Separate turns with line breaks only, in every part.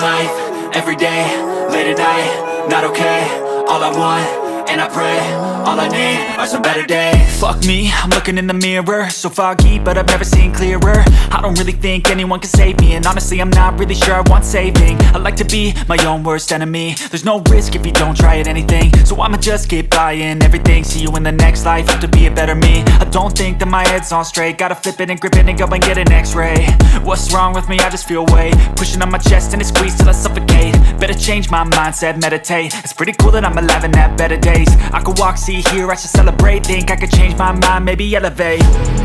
life, everyday, late at night, not okay. All I want, and I pray, all I need are some better days. Fuck me, I'm looking in the mirror, so foggy, but I've never seen clearer. I don't really think anyone can save me, and honestly I'm not really sure I want saving. I like to be my own worst enemy. There's no risk if you don't try at anything, so I'ma just keep buying everything. See you in the next life, have to be a better me. I don't think that my head's on straight, gotta flip it and grip it and go and get an x-ray. What's wrong with me? I just feel weight pushing on my chest and it squeezes till I suffocate. Better change my mindset, meditate. It's pretty cool that I'm alive and have better days. I could walk, see, hear, I should celebrate. Think I could change my mind, maybe elevate.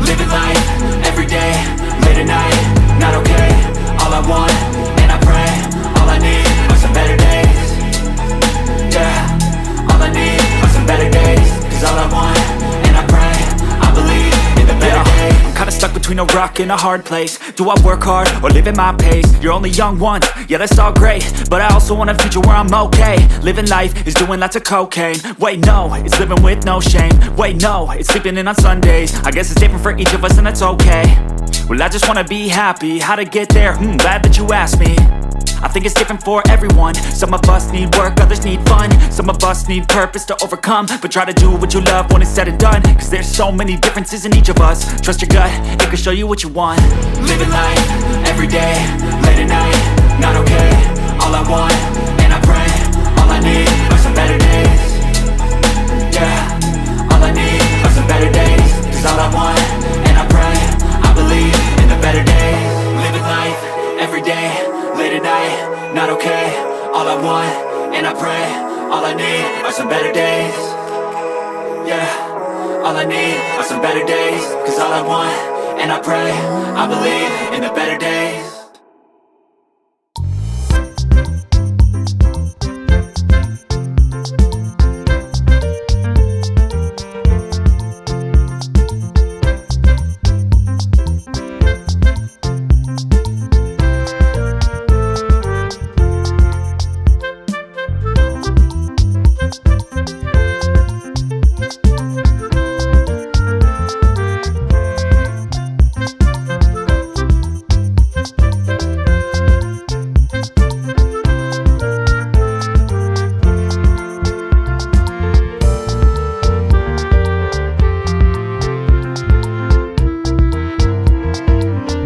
Living life, everyday, late at night, not okay. All I want, and I pray, all I need are some better days. Yeah, all I need are some better days. Cause all I want, and I pray, I believe in the better days. I'm kinda stuck between a rock and a hard place. Do I work hard or live at my pace? You're only young once, yeah that's all great, but I also want a future where I'm okay. Living life is doing lots of cocaine. Wait no, it's living with no shame. Wait no, it's sleeping in on Sundays. I guess it's different for each of us and that's okay. Well I just wanna be happy, how to get there? Glad that you asked me. I think it's different for everyone. Some of us need work, others need fun. Some of us need purpose to overcome. But try to do what you love when it's said and done, cause there's so many differences in each of us. Trust your gut, it can show you what you want. Living life, everyday, late at night, not okay. All I want, and I pray, all I need are some better days. Yeah, all I need are some better days. Cause all I want, and I pray, I believe in the better days. Living life, everyday, late at night, not okay. All I want, and I pray, all I need are some better days. Yeah, all I need are some better days. Cause all I want, and I pray, I believe in the better days.